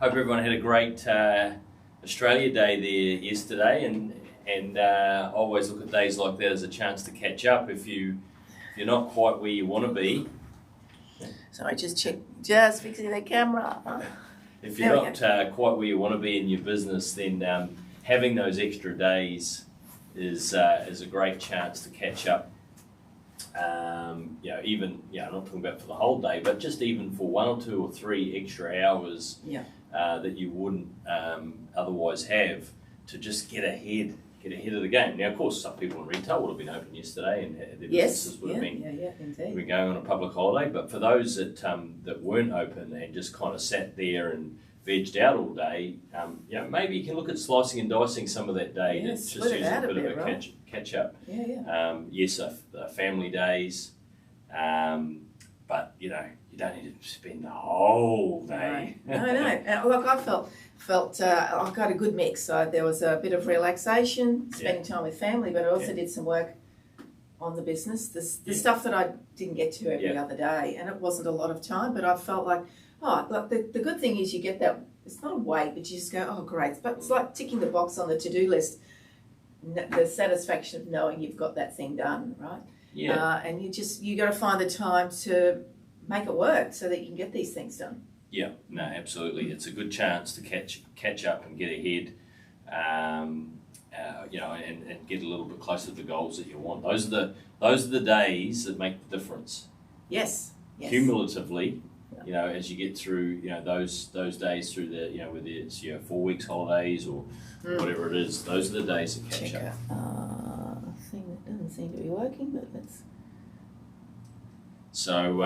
Hope everyone had a great Australia Day there yesterday, and I always look at days like that as a chance to catch up if you're not quite where you want to be. Sorry, just fixing the camera. If you're not quite where you want to be in your business, then having those extra days is a great chance to catch up. I'm not talking about for the whole day, but just even for 1 or 2 or 3 extra hours that you wouldn't otherwise have to just get ahead of the game. Now, of course, some people in retail would have been open yesterday and their businesses would have been going on a public holiday. But for those that weren't open and just kind of sat there and vegged out all day, maybe you can look at slicing and dicing some of that day to just use a bit of a catch up. Yes, family days, but you don't need to spend the whole day. No. Look, I felt I got a good mix. So there was a bit of relaxation, spending time with family, but I also did some work on the business, the stuff that I didn't get to every other day, and it wasn't a lot of time, but I felt like, the good thing is you get that, it's not a weight, but you just go, oh, great. But it's like ticking the box on the to-do list, the satisfaction of knowing you've got that thing done, right? And you got to find the time to make it work so that you can get these things done. Yeah, no, absolutely. It's a good chance to catch up and get ahead, and get a little bit closer to the goals that you want. Those are the days that make the difference. Yes. Cumulatively, as you get through, those days through the, whether it's 4 weeks holidays or whatever it is, those are the days that catch up. Thing that doesn't seem to be working, but let's. So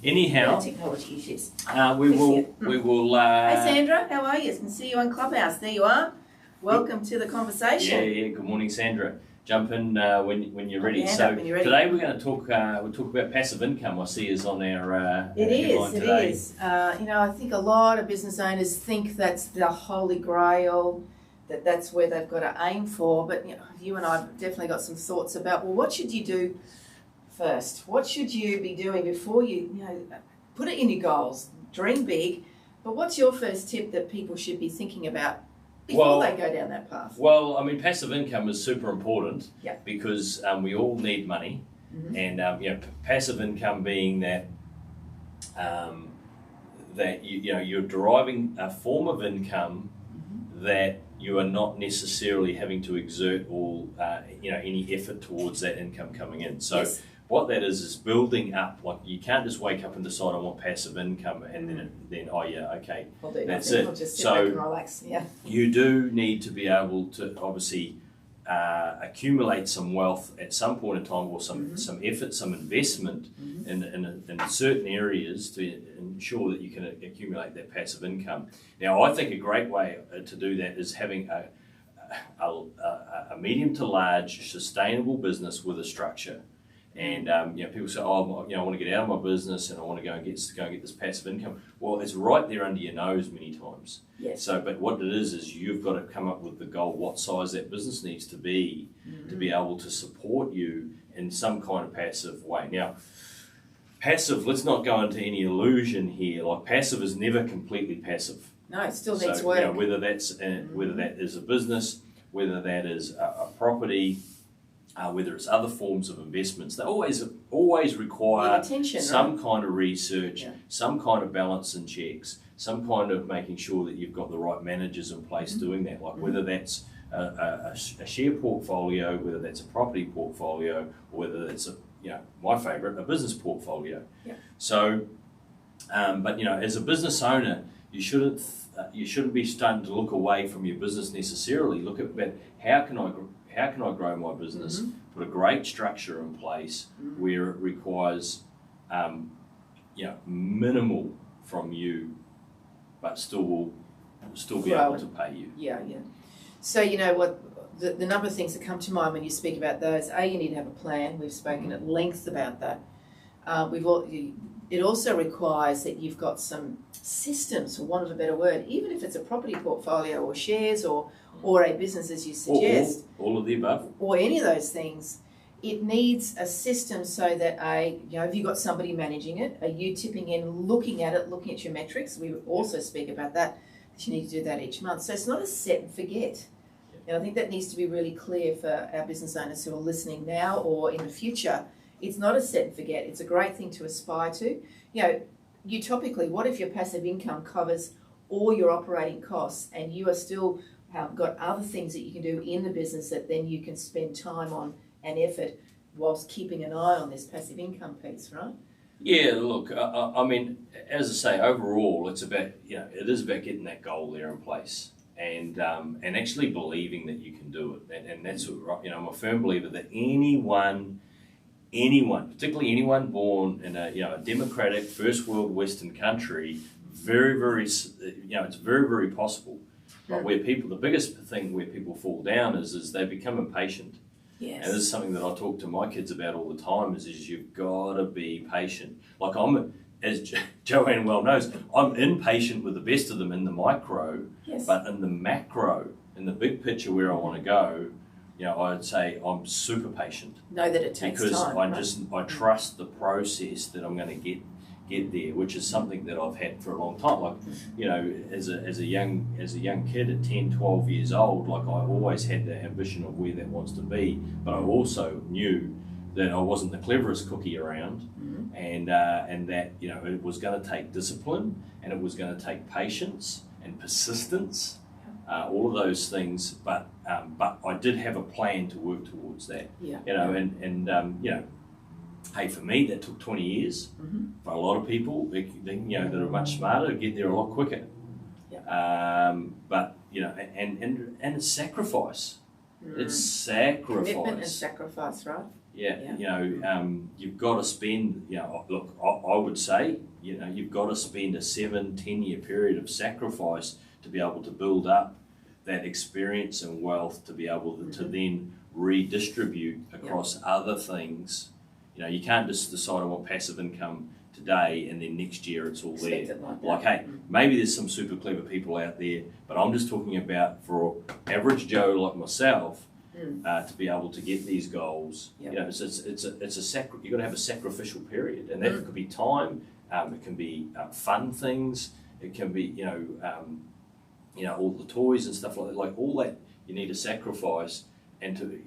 anyhow, technology issues. We will. Hey Sandra, how are you? I can see you on Clubhouse. There you are. Welcome to the conversation. Yeah. Good morning, Sandra. Jump in when you're ready. So today we're going to talk. We'll talk about passive income. I see is on our. It is. I think a lot of business owners think that's the holy grail. That's where they've got to aim for. But you and I have definitely got some thoughts about, well, what should you do first? What should you be doing before you put it in your goals, dream big, but what's your first tip that people should be thinking about before they go down that path? Well, I mean, passive income is super important because we all need money, and passive income being that you're deriving a form of income that you are not necessarily having to exert all any effort towards that income coming in. So what that is building up. Like, you can't just wake up and decide I want passive income and then I'll do that's it. I'll just sit back and relax. You do need to be able to obviously accumulate some wealth at some point in time, or some effort, some investment in certain areas to ensure that you can accumulate that passive income. Now, I think a great way to do that is having a medium to large sustainable business with a structure. And people say, I want to get out of my business and I want to go and get this passive income. Well, it's right there under your nose many times. Yes. So, but what it is you've got to come up with the goal, what size that business needs to be to be able to support you in some kind of passive way. Now, passive, let's not go into any illusion here. Like, passive is never completely passive. No, it still needs work. Whether that's whether that is a business, whether that is a property. Whether it's other forms of investments, they always require some kind of research, some kind of balance and checks, some kind of making sure that you've got the right managers in place doing that. Like whether that's a share portfolio, whether that's a property portfolio, or whether that's my favourite, a business portfolio. So, but as a business owner, you shouldn't be starting to look away from your business necessarily. Look at how can I grow my business? Put a great structure in place where it requires, minimal from you, but still will be able to pay you. So what the number of things that come to mind when you speak about those. You need to have a plan. We've spoken at length about that. It also requires that you've got some systems, for want of a better word, even if it's a property portfolio or shares or a business, as you suggest. All of the above. Or any of those things. It needs a system so that have you got somebody managing it? Are you tipping in, looking at it, looking at your metrics? We also speak about that. that you need to do that each month. So it's not a set and forget. And I think that needs to be really clear for our business owners who are listening now or in the future. It's not a set and forget. It's a great thing to aspire to. You know, utopically, what if your passive income covers all your operating costs and you are still got other things that you can do in the business that then you can spend time on and effort whilst keeping an eye on this passive income piece, right? Yeah, look, I mean, as I say, overall, it's about, it is about getting that goal there in place. And actually believing that you can do it, and that's what, I'm a firm believer that anyone, particularly anyone born in a democratic first world Western country, very, very, it's very, very possible. But where the biggest thing where people fall down is they become impatient. Yes. And this is something that I talk to my kids about all the time. Is you've got to be patient. Like as Joanne well knows, I'm impatient with the best of them in the micro, yes. But in the macro, in the big picture where I want to go, I'd say I'm super patient. Know that it takes time. Because I trust the process that I'm going to get there, which is something that I've had for a long time. Like, as a young kid at 10, 12 years old, like I always had the ambition of where that wants to be, but I also knew that I wasn't the cleverest cookie around, and that it was going to take discipline, and it was going to take patience and persistence, all of those things. But I did have a plan to work towards that. Yeah. Hey, for me that took 20 years. For a lot of people, that are much smarter, get there a lot quicker. Yeah. But and it's sacrifice. It's sacrifice. Commitment and sacrifice, right? Yeah. You've got to spend, look, I would say, you've got to spend a 7-10 year period of sacrifice to be able to build up that experience and wealth to be able to then redistribute across other things. You can't just decide I want passive income today and then next year it's all there. Like, hey, maybe there's some super clever people out there, but I'm just talking about for average Joe like myself, to be able to get these goals. You've got to have a sacrificial period, and that could be time. It can be fun things. It can be all the toys and stuff like that. Like all that, you need to sacrifice, and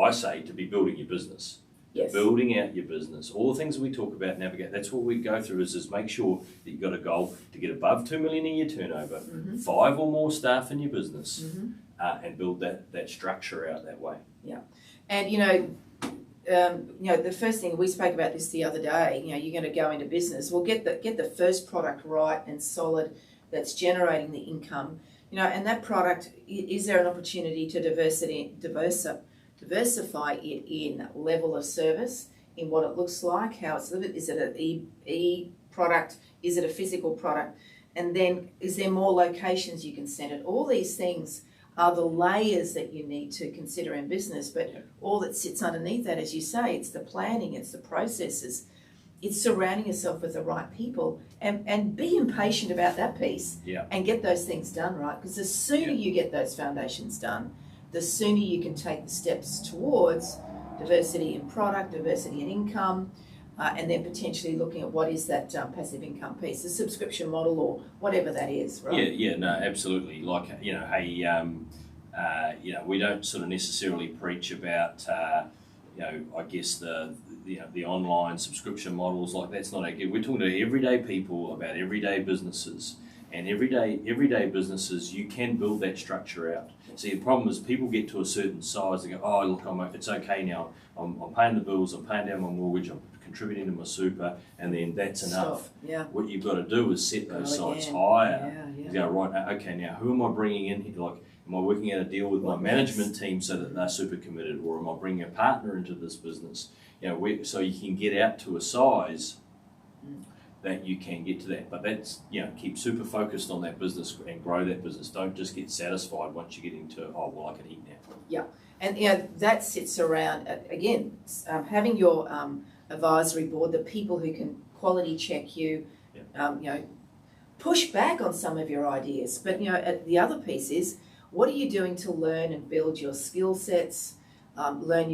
I say to be building your business. Yes. Building out your business, all the things we talk about, navigate. That's what we go through. Is make sure that you've got a goal to get above $2 million a year turnover, 5 or more staff in your business, and build that structure out that way. Yeah, and the first thing we spoke about this the other day. You're going to go into business. Well, get the first product right and solid that's generating the income. And that product, is there an opportunity to diversify it in level of service, in what it looks like, how it's delivered? Is it an e product? Is it a physical product? And then is there more locations you can send it? All these things are the layers that you need to consider in business, but all that sits underneath that, as you say, it's the planning, it's the processes, it's surrounding yourself with the right people, and be impatient about that piece and get those things done right, because the sooner you get those foundations done, the sooner you can take the steps towards diversity in product, diversity in income, and then potentially looking at what is that passive income piece, the subscription model or whatever that is, right? No, absolutely. Like, we don't sort of necessarily preach about, I guess the online subscription models. Like, that's not our good. We're talking to everyday people about everyday businesses. And everyday businesses, you can build that structure out. See, the problem is people get to a certain size, they go, oh, look, it's okay now. I'm paying the bills, I'm paying down my mortgage, I'm contributing to my super, and then that's enough. What you've got to do is set those sites higher. You go, right, okay, now who am I bringing in here? Like, am I working out a deal with my management team so that they're super committed, or am I bringing a partner into this business? So you can get out to a size that you can get to that. But that's, keep super focused on that business and grow that business. Don't just get satisfied once you get into, oh, well, I can eat now. Yeah. And, that sits around, again, having your advisory board, the people who can quality check you, push back on some of your ideas. But, the other piece is, what are you doing to learn and build your skill sets, build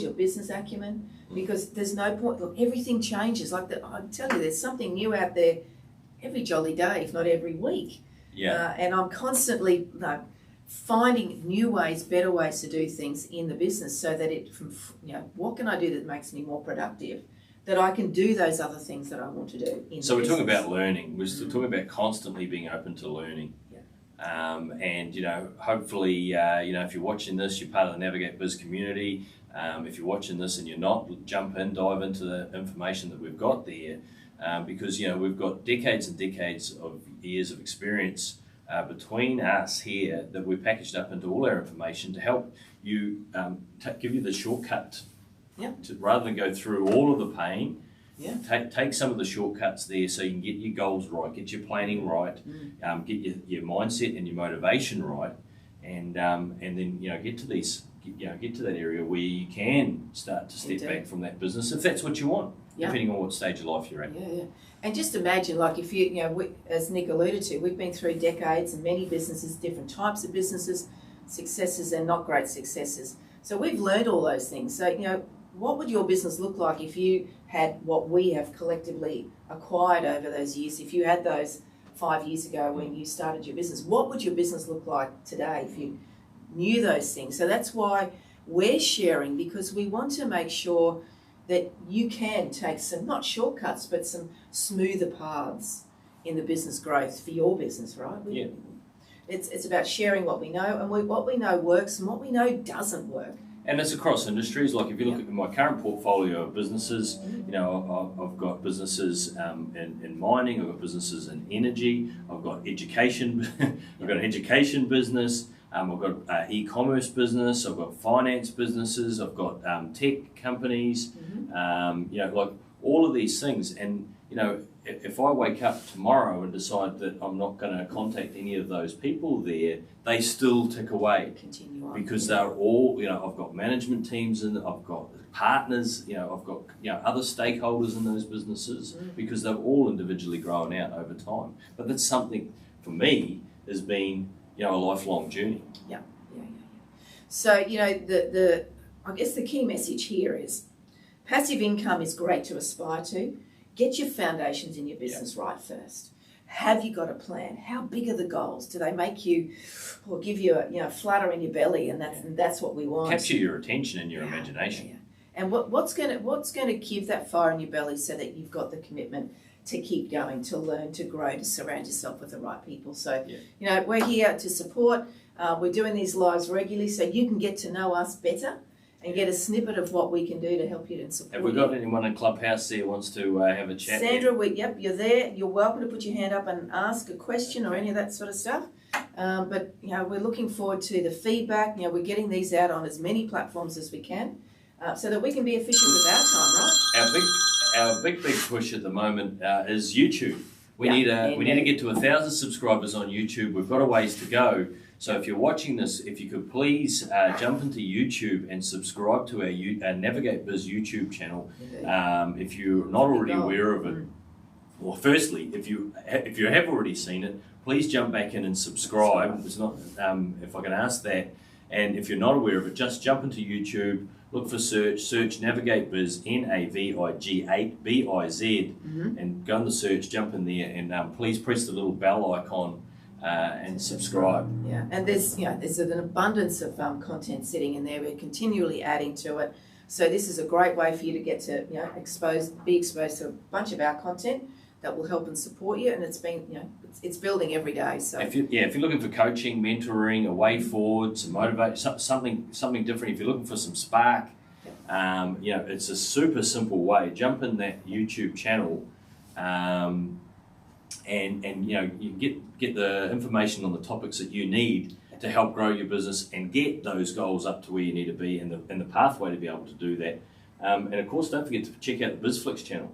your business acumen? Because there's no point. Look, everything changes. I tell you, there's something new out there every jolly day, if not every week. Yeah. And I'm constantly finding new ways, better ways to do things in the business, so that what can I do that makes me more productive, that I can do those other things that I want to do in So the we're talking business. about learning. We're still talking about constantly being open to learning. And hopefully, if you're watching this, you're part of the Navigate Biz community. If you're watching this and you're not, jump in, dive into the information that we've got there, because we've got decades and decades of years of experience between us here that we've packaged up into all our information to help you, give you the shortcut. Rather than go through all of the pain. Take some of the shortcuts there so you can get your goals right, get your planning right, get your mindset and your motivation right, and then get to that area where you can start to step back from that business if that's what you want, depending on what stage of life you're at. And just imagine, like, if as Nick alluded to, we've been through decades and many businesses, different types of businesses, successes and not great successes. So we've learned all those things. So what would your business look like if you had what we have collectively acquired over those years? If you had those 5 years ago when you started your business, what would your business look like today if you knew those things? So that's why we're sharing, because we want to make sure that you can take some, not shortcuts, but some smoother paths in the business growth for your business, right? It's about sharing what we know, and what we know works and what we know doesn't work. And it's across industries. Like if you look at my current portfolio of businesses, I've got businesses in mining, I've got businesses in energy, I've got education, I've got an education business, I've got e-commerce business, I've got finance businesses, I've got tech companies, like all of these things. And if I wake up tomorrow and decide that I'm not going to contact any of those people there, they still tick away. Continue on. Because they're all, I've got management teams and I've got partners, I've got other stakeholders in those businesses, because they've all individually grown out over time. But that's something for me has been a lifelong journey. So I guess the key message here is passive income is great to aspire to. Get your foundations in your business right first. Have you got a plan? How big are the goals? Do they make you, or give you a flutter in your belly? And that's what we want. Capture your attention and your imagination. And what's going to give that fire in your belly so that you've got the commitment to keep going, to learn, to grow, to surround yourself with the right people. So we're here to support. We're doing these lives regularly so you can get to know us better and get a snippet of what we can do to help you and support you. Have we got anyone in Clubhouse there who wants to have a chat? Sandra, you're there. You're welcome to put your hand up and ask a question or any of that sort of stuff. But we're looking forward to the feedback. We're getting these out on as many platforms as we can, so that we can be efficient with our time, right? Our big push at the moment is YouTube. We need to get to 1,000 subscribers on YouTube. We've got a ways to go. So if you're watching this, if you could please jump into YouTube and subscribe to our Navigate Biz YouTube channel. If you're not already aware of it, well, firstly, if you have already seen it, please jump back in and subscribe. It's not, if I can ask that. And if you're not aware of it, just jump into YouTube, look for search Navigate Biz, NAVIG8BIZ, and go in the search, jump in there, and please press the little bell icon and subscribe. And there's an abundance of content sitting in there. We're continually adding to it. So this is a great way for you to get to be exposed to a bunch of our content that will help and support you, and it's been it's building every day. So if you're looking for coaching, mentoring, a way forward, some motivation, something different, if you're looking for some spark, it's a super simple way. Jump in that YouTube channel, and you get the information on the topics that you need to help grow your business and get those goals up to where you need to be, and the pathway to be able to do that. And of course, don't forget to check out the BizFlix channel.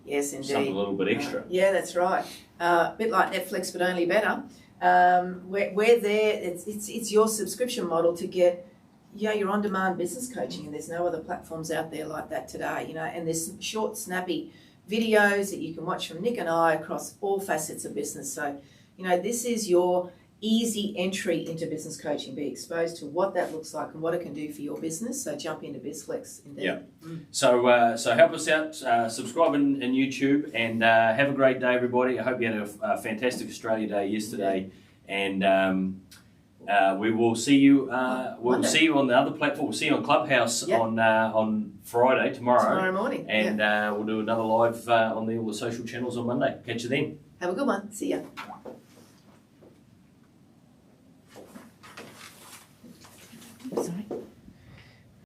Yes, indeed. Something a little bit extra. That's right. A bit like Netflix, but only better. We're there. It's your subscription model to get your on-demand business coaching, and there's no other platforms out there like that today. And there's short, snappy videos that you can watch from Nick and I across all facets of business. So, this is your easy entry into business coaching. Be exposed to what that looks like and what it can do for your business. So jump into BizFlex. Indeed. So help us out. Subscribe in YouTube, and have a great day, everybody. I hope you had a fantastic Australia Day yesterday. and we will see you. We'll Monday. see you on the other platform. We'll see you on Clubhouse on Friday tomorrow morning, and we'll do another live on all the social channels on Monday. Catch you then. Have a good one. See ya.